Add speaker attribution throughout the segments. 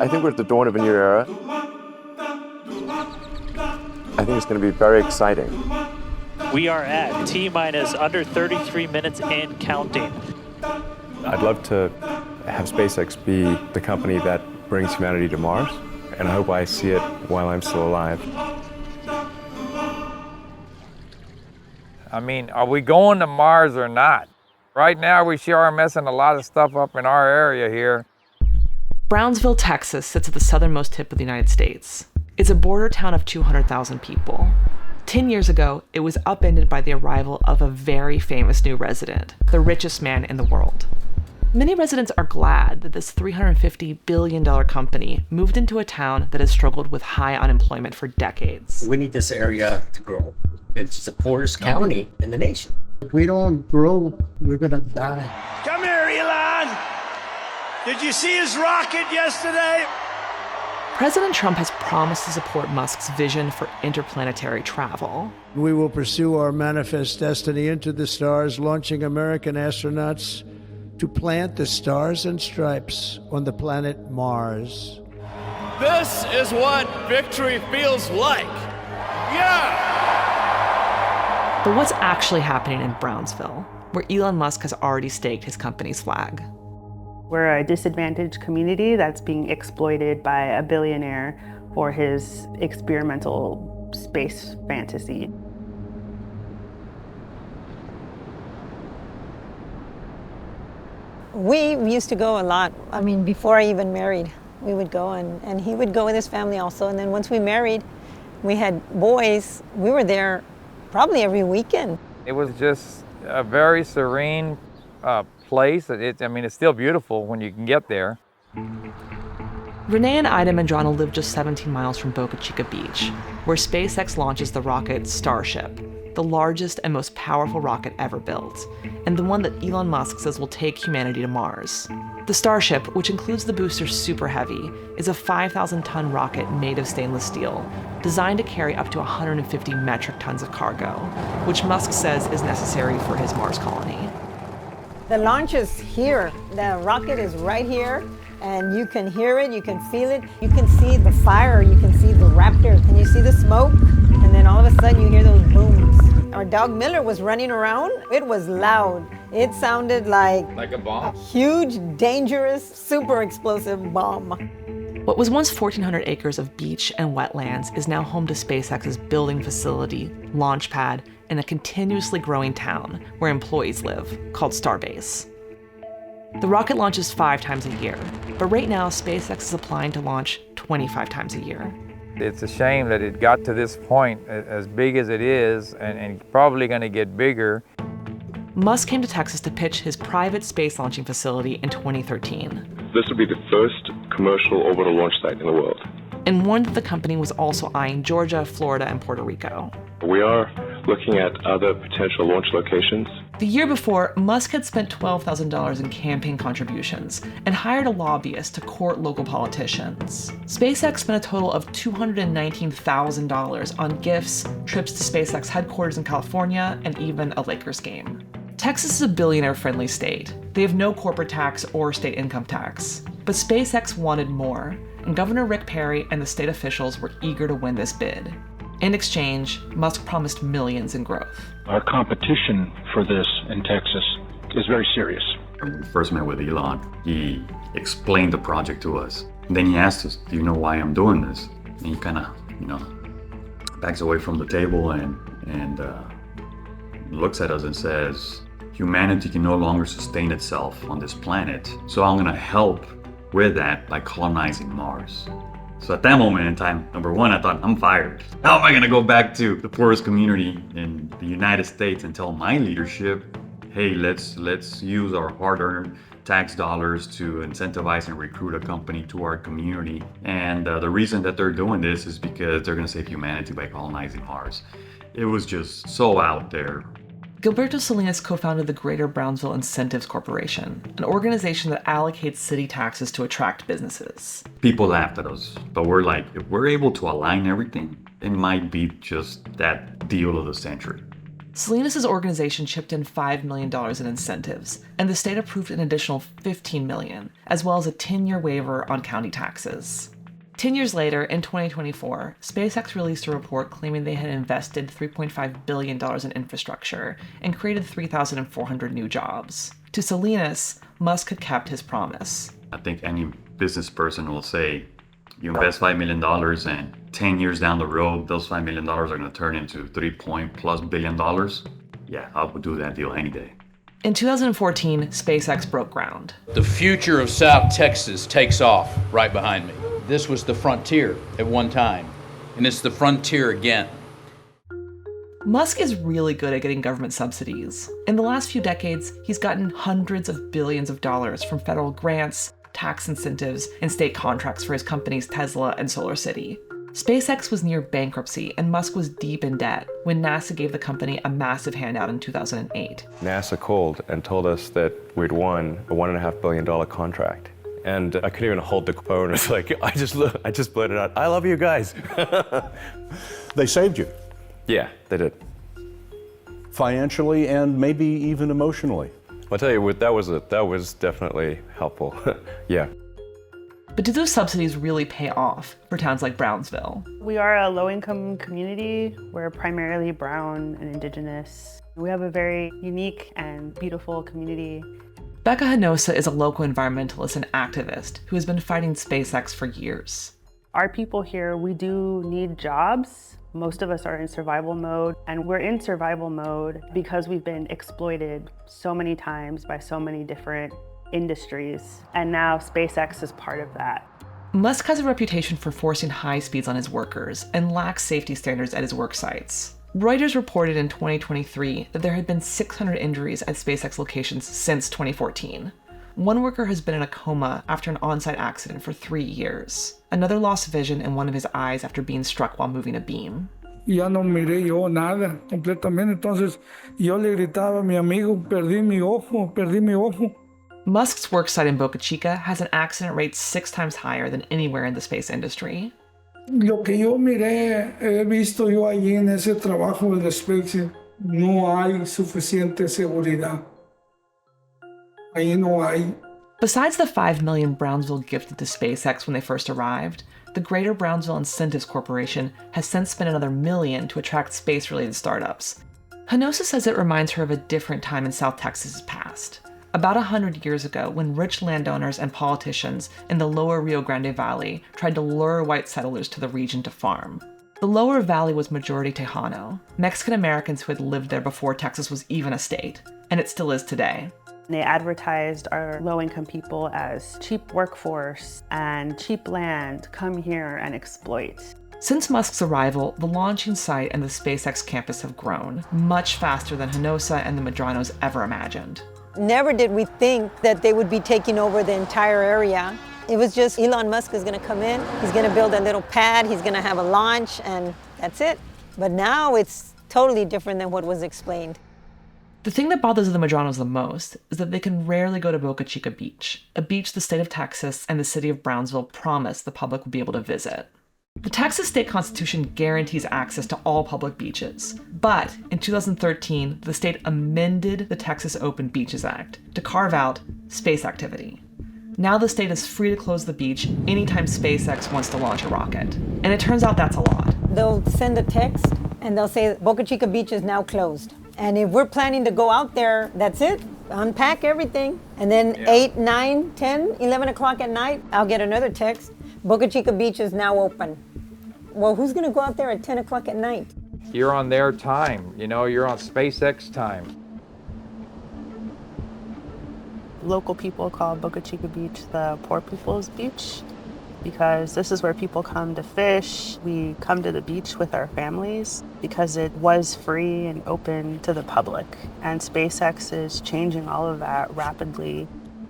Speaker 1: I think we're at the dawn of a new era. I think it's going to be very exciting.
Speaker 2: We are at T-minus under 33 minutes and counting.
Speaker 1: I'd love to have SpaceX be the company that brings humanity to Mars, and I hope I see it while I'm still alive.
Speaker 3: I mean, are we going to Mars or not? Right now, we sure are messing a lot of stuff up in our area here.
Speaker 4: Brownsville, Texas sits at the southernmost tip of the United States. It's a border town of 200,000 people. 10 years ago, it was upended by the arrival of a very famous new resident, the richest man in the world. Many residents are glad that this $350 billion company moved into a town that has struggled with high unemployment for decades.
Speaker 5: We need this area to grow. It's the poorest county in the nation.
Speaker 6: If we don't grow, we're gonna die.
Speaker 7: Come here, Elon! Did you see his rocket yesterday?
Speaker 4: President Trump has promised to support Musk's vision for interplanetary travel.
Speaker 6: We will pursue our manifest destiny into the stars, launching American astronauts to plant the stars and stripes on the planet Mars.
Speaker 7: This is what victory feels like. Yeah!
Speaker 4: But what's actually happening in Brownsville, where Elon Musk has already staked his company's flag?
Speaker 8: We're a disadvantaged community that's being exploited by a billionaire for his experimental space fantasy.
Speaker 9: We used to go a lot. I mean, before I even married, we would go, and he would go with his family also. And then once we married, we had boys. We were there probably every weekend.
Speaker 3: It was just a very serene place. I mean, it's still beautiful when you can get there.
Speaker 4: Renee and Ida Mandrano live just 17 miles from Boca Chica Beach, where SpaceX launches the rocket Starship, the largest and most powerful rocket ever built, and the one that Elon Musk says will take humanity to Mars. The Starship, which includes the booster Super Heavy, is a 5,000-ton rocket made of stainless steel, designed to carry up to 150 metric tons of cargo, which Musk says is necessary for his Mars colony.
Speaker 9: The launch is here. The rocket is right here, and you can hear it, you can feel it. You can see the fire, you can see the Raptor. Can you see the smoke? And then all of a sudden you hear those booms. Our dog Miller was running around. It was loud. It sounded like
Speaker 3: a bomb?
Speaker 9: A huge, dangerous, super explosive bomb.
Speaker 4: What was once 1,400 acres of beach and wetlands is now home to SpaceX's building facility, launch pad, and a continuously growing town where employees live, called Starbase. The rocket launches 5 times a year, but right now SpaceX is applying to launch 25 times a year.
Speaker 3: It's a shame that it got to this point, as big as it is, and probably going to get bigger.
Speaker 4: Musk came to Texas to pitch his private space launching facility in 2013.
Speaker 1: This will be the first commercial orbital launch site in the world.
Speaker 4: And warned that the company was also eyeing Georgia, Florida, and Puerto Rico.
Speaker 1: We are looking at other potential launch locations.
Speaker 4: The year before, Musk had spent $12,000 in campaign contributions and hired a lobbyist to court local politicians. SpaceX spent a total of $219,000 on gifts, trips to SpaceX headquarters in California, and even a Lakers game. Texas is a billionaire-friendly state. They have no corporate tax or state income tax. But SpaceX wanted more, and Governor Rick Perry and the state officials were eager to win this bid. In exchange, Musk promised millions in growth.
Speaker 10: Our competition for this in Texas is very serious.
Speaker 11: When we first met with Elon, he explained the project to us. And then he asked us, do you know why I'm doing this? And he kind of, backs away from the table and looks at us and says, humanity can no longer sustain itself on this planet, so I'm gonna help with that by colonizing Mars. So at that moment in time, number one, I thought, I'm fired. How am I gonna go back to the poorest community in the United States and tell my leadership, hey, let's use our hard-earned tax dollars to incentivize and recruit a company to our community. And the reason that they're doing this is because they're gonna save humanity by colonizing Mars. It was just so out there.
Speaker 4: Gilberto Salinas co-founded the Greater Brownsville Incentives Corporation, an organization that allocates city taxes to attract businesses.
Speaker 11: People laughed at us, but we're like, if we're able to align everything, it might be just that deal of the century.
Speaker 4: Salinas' organization chipped in $5 million in incentives, and the state approved an additional $15 million, as well as a 10-year waiver on county taxes. 10 years later, in 2024, SpaceX released a report claiming they had invested $3.5 billion in infrastructure and created 3,400 new jobs. To Salinas, Musk had kept his promise.
Speaker 11: I think any business person will say, you invest $5 million and 10 years down the road, those $5 million are going to turn into $3+ billion. Yeah, I would do that deal any day.
Speaker 4: In 2014, SpaceX broke ground.
Speaker 12: The future of South Texas takes off right behind me. This was the frontier at one time, and it's the frontier again.
Speaker 4: Musk is really good at getting government subsidies. In the last few decades, he's gotten hundreds of billions of dollars from federal grants, tax incentives, and state contracts for his companies Tesla and SolarCity. SpaceX was near bankruptcy, and Musk was deep in debt when NASA gave the company a massive handout in 2008.
Speaker 1: NASA called and told us that we'd won a $1.5 billion contract. And I couldn't even hold the phone. It's like, I just blurted out, I love you guys.
Speaker 13: They saved you.
Speaker 1: Yeah, they did.
Speaker 13: Financially and maybe even emotionally.
Speaker 1: I'll tell you what, that was definitely helpful. Yeah.
Speaker 4: But do those subsidies really pay off for towns like Brownsville?
Speaker 8: We are a low-income community. We're primarily brown and indigenous. We have a very unique and beautiful community.
Speaker 4: Becca Hinosa is a local environmentalist and activist who has been fighting SpaceX for years.
Speaker 8: Our people here, we do need jobs. Most of us are in survival mode, and we're in survival mode because we've been exploited so many times by so many different industries, and now SpaceX is part of that.
Speaker 4: Musk has a reputation for forcing high speeds on his workers and lacks safety standards at his work sites. Reuters reported in 2023 that there had been 600 injuries at SpaceX locations since 2014. One worker has been in a coma after an on-site accident for 3 years. Another lost vision in one of his eyes after being struck while moving a beam.
Speaker 14: Ya no miré yo nada completamente, entonces yo le gritaba a mi amigo, perdí mi ojo.
Speaker 4: Musk's worksite in Boca Chica has an accident rate 6 times higher than anywhere in the space industry.
Speaker 14: Lo que yo miré, he visto yo allí en ese trabajo de SpaceX, no hay suficiente seguridad. Ahí no hay.
Speaker 4: Besides the $5 million Brownsville gifted to SpaceX when they first arrived, the Greater Brownsville Incentives Corporation has since spent another $1 million to attract space-related startups. Hinosa says it reminds her of a different time in South Texas's past. About 100 years ago, when rich landowners and politicians in the lower Rio Grande Valley tried to lure white settlers to the region to farm. The lower valley was majority Tejano, Mexican Americans who had lived there before Texas was even a state, and it still is today.
Speaker 8: They advertised our low-income people as cheap workforce and cheap land, come here and exploit.
Speaker 4: Since Musk's arrival, the launching site and the SpaceX campus have grown, much faster than Hinosa and the Medranos ever imagined.
Speaker 9: Never did we think that they would be taking over the entire area. It was just Elon Musk is going to come in, he's going to build a little pad, he's going to have a launch, and that's it. But now it's totally different than what was explained.
Speaker 4: The thing that bothers the Medranos the most is that they can rarely go to Boca Chica Beach, a beach the state of Texas and the city of Brownsville promised the public would be able to visit. The Texas state constitution guarantees access to all public beaches, but in 2013, the state amended the Texas Open Beaches Act to carve out space activity. Now the state is free to close the beach anytime SpaceX wants to launch a rocket, and it turns out that's a lot.
Speaker 9: They'll send a text and they'll say Boca Chica Beach is now closed. And if we're planning to go out there, that's it. Unpack everything. And then 8, 9, 10, 11 o'clock at night, I'll get another text. Boca Chica Beach is now open. Well, who's going to go out there at 10 o'clock at night?
Speaker 3: You're on their time. You're on SpaceX time.
Speaker 8: Local people call Boca Chica Beach the poor people's beach because this is where people come to fish. We come to the beach with our families because it was free and open to the public. And SpaceX is changing all of that rapidly.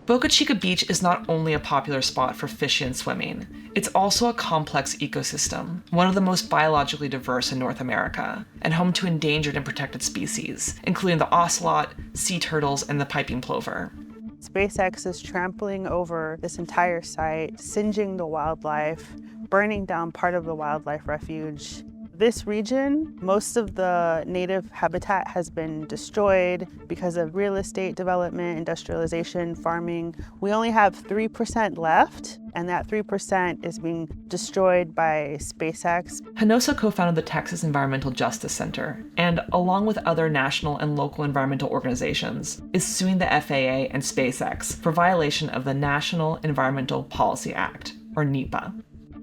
Speaker 4: Boca Chica Beach is not only a popular spot for fishing and swimming, it's also a complex ecosystem, one of the most biologically diverse in North America, and home to endangered and protected species, including the ocelot, sea turtles, and the piping plover.
Speaker 8: SpaceX is trampling over this entire site, singeing the wildlife, burning down part of the wildlife refuge. This region, most of the native habitat has been destroyed because of real estate development, industrialization, farming. We only have 3% left, and that 3% is being destroyed by SpaceX.
Speaker 4: Hinosa co-founded the Texas Environmental Justice Center, and along with other national and local environmental organizations, is suing the FAA and SpaceX for violation of the National Environmental Policy Act, or NEPA.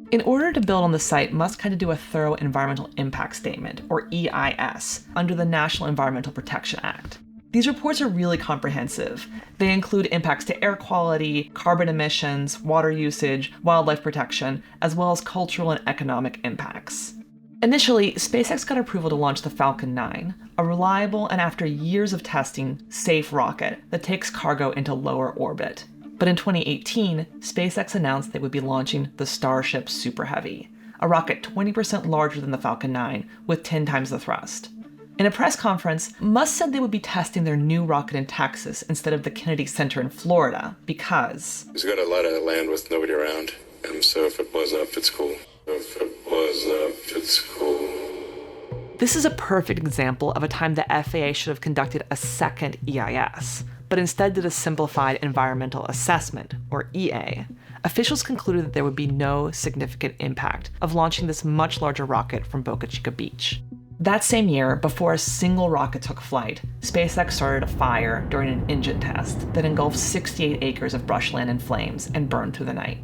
Speaker 4: In order to build on the site, Musk had to do a thorough environmental impact statement, or EIS, under the National Environmental Protection Act. These reports are really comprehensive. They include impacts to air quality, carbon emissions, water usage, wildlife protection, as well as cultural and economic impacts. Initially, SpaceX got approval to launch the Falcon 9, a reliable and after years of testing, safe rocket that takes cargo into lower orbit. But in 2018, SpaceX announced they would be launching the Starship Super Heavy, a rocket 20% larger than the Falcon 9 with 10 times the thrust. In a press conference, Musk said they would be testing their new rocket in Texas instead of the Kennedy Center in Florida because
Speaker 1: It's got a lot of land with nobody around, so if it blows up, it's cool. If it blows up, it's cool.
Speaker 4: This is a perfect example of a time the FAA should have conducted a second EIS, but instead did a simplified environmental assessment, or EA. Officials concluded that there would be no significant impact of launching this much larger rocket from Boca Chica Beach. That same year, before a single rocket took flight, SpaceX started a fire during an engine test that engulfed 68 acres of brushland in flames and burned through the night.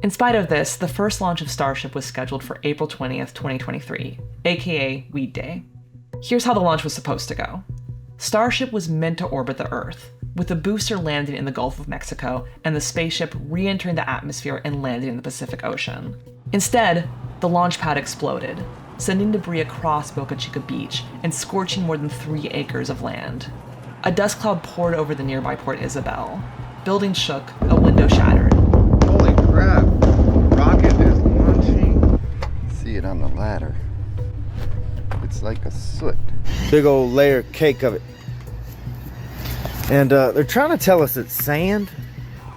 Speaker 4: In spite of this, the first launch of Starship was scheduled for April 20th, 2023, aka Weed Day. Here's how the launch was supposed to go. Starship was meant to orbit the Earth, with the booster landing in the Gulf of Mexico and the spaceship re-entering the atmosphere and landing in the Pacific Ocean. Instead, the launch pad exploded, sending debris across Boca Chica Beach and scorching more than 3 acres of land. A dust cloud poured over the nearby Port Isabel. Buildings shook, a window shattered.
Speaker 15: Holy crap! Rocket is launching. See it on the ladder. It's like a soot. Big old layer cake of it. And they're trying to tell us it's sand.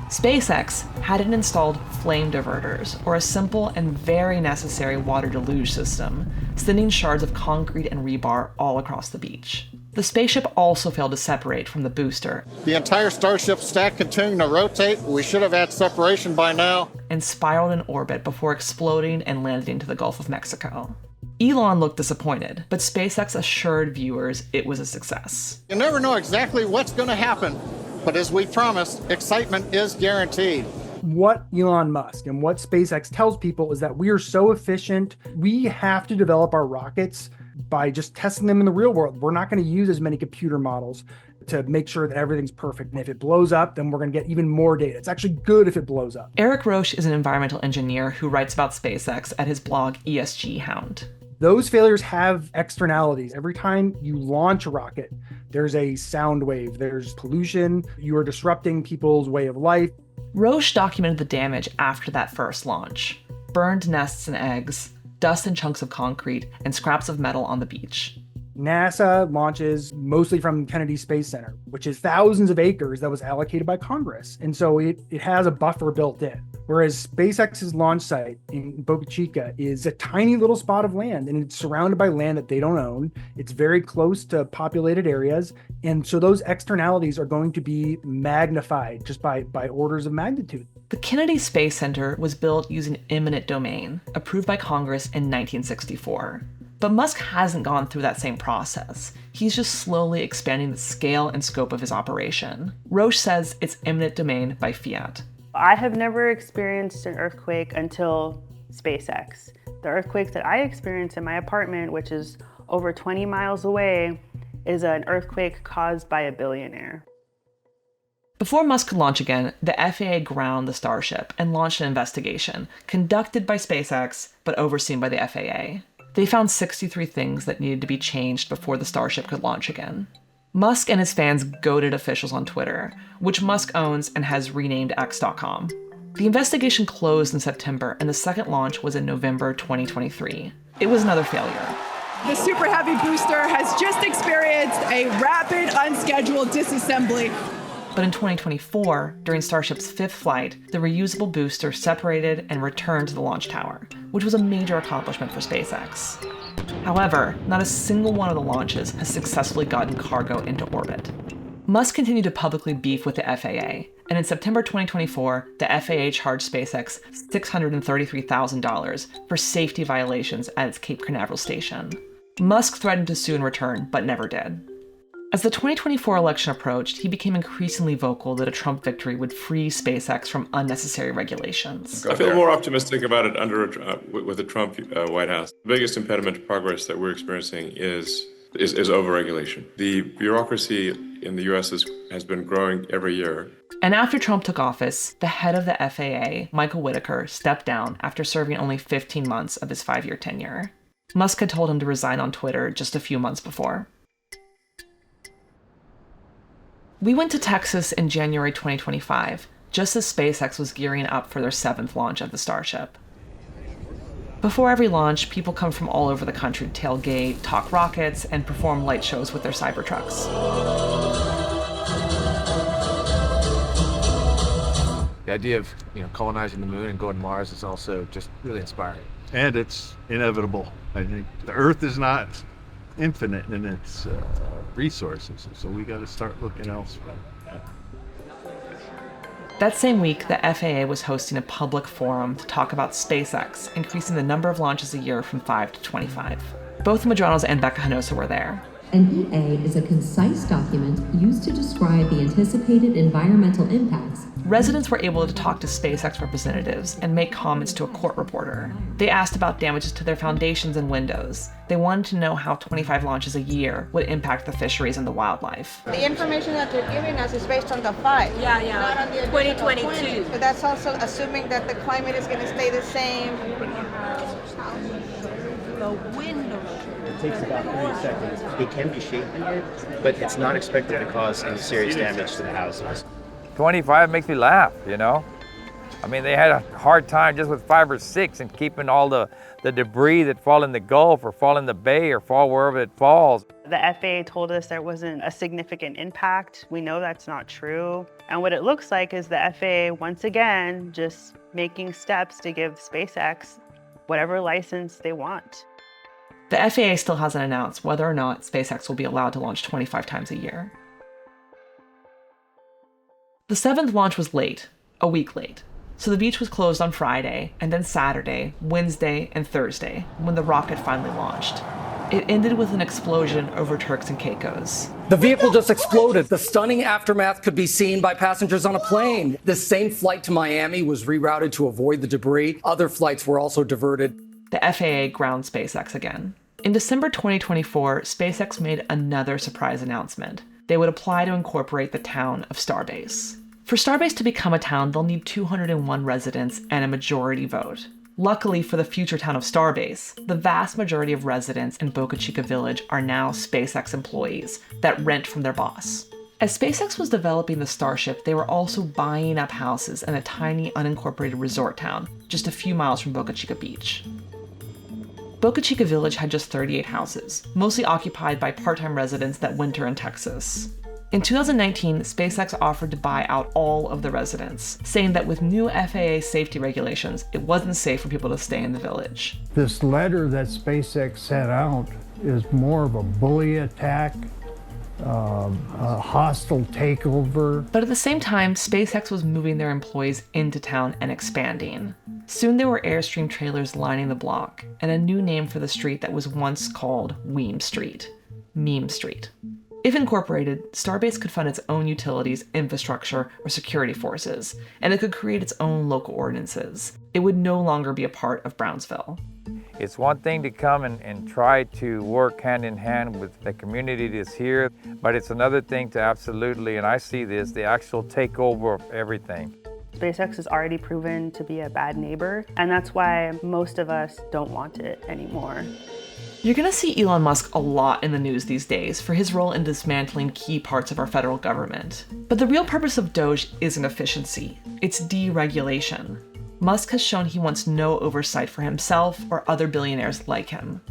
Speaker 4: SpaceX hadn't installed flame diverters, or a simple and very necessary water deluge system, sending shards of concrete and rebar all across the beach. The spaceship also failed to separate from the booster.
Speaker 16: The entire Starship stack continuing to rotate. We should have had separation by now.
Speaker 4: And spiraled in orbit before exploding and landing into the Gulf of Mexico. Elon looked disappointed, but SpaceX assured viewers it was a success.
Speaker 16: You never know exactly what's going to happen, but as we promised, excitement is guaranteed.
Speaker 17: What Elon Musk and what SpaceX tells people is that we are so efficient, we have to develop our rockets by just testing them in the real world. We're not going to use as many computer models to make sure that everything's perfect. And if it blows up, then we're going to get even more data. It's actually good if it blows up.
Speaker 4: Eric Roche is an environmental engineer who writes about SpaceX at his blog ESG Hound.
Speaker 17: Those failures have externalities. Every time you launch a rocket, there's a sound wave, there's pollution, you are disrupting people's way of life.
Speaker 4: Roche documented the damage after that first launch. Burned nests and eggs, dust and chunks of concrete, and scraps of metal on the beach.
Speaker 17: NASA launches mostly from Kennedy Space Center, which is thousands of acres that was allocated by Congress. And so it has a buffer built in. Whereas SpaceX's launch site in Boca Chica is a tiny little spot of land, and it's surrounded by land that they don't own. It's very close to populated areas. And so those externalities are going to be magnified just by orders of magnitude.
Speaker 4: The Kennedy Space Center was built using eminent domain, approved by Congress in 1964. But Musk hasn't gone through that same process. He's just slowly expanding the scale and scope of his operation. Roche says it's eminent domain by fiat.
Speaker 8: I have never experienced an earthquake until SpaceX. The earthquake that I experienced in my apartment, which is over 20 miles away, is an earthquake caused by a billionaire.
Speaker 4: Before Musk could launch again, the FAA grounded the Starship and launched an investigation, conducted by SpaceX, but overseen by the FAA. They found 63 things that needed to be changed before the Starship could launch again. Musk and his fans goaded officials on Twitter, which Musk owns and has renamed X.com. The investigation closed in September, and the second launch was in November 2023. It was another failure.
Speaker 18: The Super Heavy booster has just experienced a rapid, unscheduled disassembly.
Speaker 4: But in 2024, during Starship's 5th flight, the reusable booster separated and returned to the launch tower, which was a major accomplishment for SpaceX. However, not a single one of the launches has successfully gotten cargo into orbit. Musk continued to publicly beef with the FAA, and in September 2024, the FAA charged SpaceX $633,000 for safety violations at its Cape Canaveral station. Musk threatened to sue in return, but never did. As the 2024 election approached, he became increasingly vocal that a Trump victory would free SpaceX from unnecessary regulations.
Speaker 1: I feel more optimistic about it with the Trump White House. The biggest impediment to progress that we're experiencing is overregulation. The bureaucracy in the U.S. has been growing every year.
Speaker 4: And after Trump took office, the head of the FAA, Michael Whitaker, stepped down after serving only 15 months of his 5-year tenure. Musk had told him to resign on Twitter just a few months before. We went to Texas in January 2025, just as SpaceX was gearing up for their 7th launch of the Starship. Before every launch, people come from all over the country to tailgate, talk rockets, and perform light shows with their Cybertrucks.
Speaker 19: The idea of colonizing the moon and going to Mars is also just really inspiring.
Speaker 13: And it's inevitable. I think the Earth is not infinite in its resources, so we got to start looking elsewhere.
Speaker 4: That same week, the FAA was hosting a public forum to talk about SpaceX, increasing the number of launches a year from 5 to 25. Both Madranos and Becca Hinosa were there.
Speaker 20: An EA is a concise document used to describe the anticipated environmental impacts.
Speaker 4: Residents were able to talk to SpaceX representatives and make comments to a court reporter. They asked about damages to their foundations and windows. They wanted to know how 25 launches a year would impact the fisheries and the wildlife.
Speaker 9: The information that they're giving us is based on the 5. Not on the 2022. So that's also assuming that the climate is going to stay the same.
Speaker 5: The window. It takes about 30 seconds. It can be shaking it, but it's not expected to cause any serious damage to the houses.
Speaker 3: 25 makes me laugh, I mean, they had a hard time just with 5 or 6 and keeping all the debris that fall in the Gulf or fall in the Bay or fall wherever it falls.
Speaker 8: The FAA told us there wasn't a significant impact. We know that's not true. And what it looks like is the FAA, once again, just making steps to give SpaceX whatever license they want.
Speaker 4: The FAA still hasn't announced whether or not SpaceX will be allowed to launch 25 times a year. The 7th launch was late, a week late. So the beach was closed on Friday, and then Saturday, Wednesday, and Thursday, when the rocket finally launched. It ended with an explosion over Turks and Caicos.
Speaker 21: The vehicle just exploded. The stunning aftermath could be seen by passengers on a plane. This same flight to Miami was rerouted to avoid the debris. Other flights were also diverted.
Speaker 4: The FAA ground SpaceX again. In December 2024, SpaceX made another surprise announcement. They would apply to incorporate the town of Starbase. For Starbase to become a town, they'll need 201 residents and a majority vote. Luckily for the future town of Starbase, the vast majority of residents in Boca Chica Village are now SpaceX employees that rent from their boss. As SpaceX was developing the Starship, they were also buying up houses in a tiny unincorporated resort town just a few miles from Boca Chica Beach. Boca Chica Village had just 38 houses, mostly occupied by part-time residents that winter in Texas. In 2019, SpaceX offered to buy out all of the residents, saying that with new FAA safety regulations, it wasn't safe for people to stay in the village.
Speaker 6: This letter that SpaceX sent out is more of a bully attack, a hostile takeover.
Speaker 4: But at the same time, SpaceX was moving their employees into town and expanding. Soon there were Airstream trailers lining the block, and a new name for the street that was once called Weem Street, Meme Street. If incorporated, Starbase could fund its own utilities, infrastructure, or security forces, and it could create its own local ordinances. It would no longer be a part of Brownsville.
Speaker 3: It's one thing to come and try to work hand in hand with the community that's here, but it's another thing to absolutely, and I see this, the actual takeover of everything.
Speaker 8: SpaceX has already proven to be a bad neighbor, and that's why most of us don't want it anymore.
Speaker 4: You're gonna see Elon Musk a lot in the news these days for his role in dismantling key parts of our federal government. But the real purpose of Doge isn't efficiency, it's deregulation. Musk has shown he wants no oversight for himself or other billionaires like him.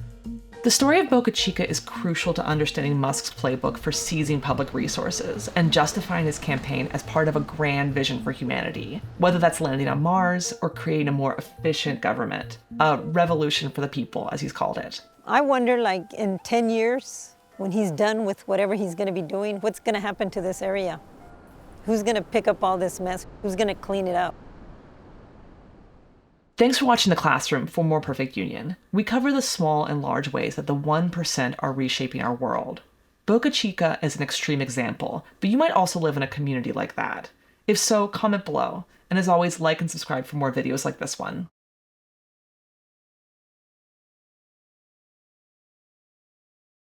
Speaker 4: The story of Boca Chica is crucial to understanding Musk's playbook for seizing public resources and justifying his campaign as part of a grand vision for humanity, whether that's landing on Mars or creating a more efficient government, a revolution for the people, as he's called it.
Speaker 9: I wonder, like, in 10 years, when he's done with whatever he's going to be doing, what's going to happen to this area? Who's going to pick up all this mess? Who's going to clean it up?
Speaker 4: Thanks for watching The Classroom for more Perfect Union. We cover the small and large ways that the 1% are reshaping our world. Boca Chica is an extreme example, but you might also live in a community like that. If so, comment below. And as always, like and subscribe for more videos like this one.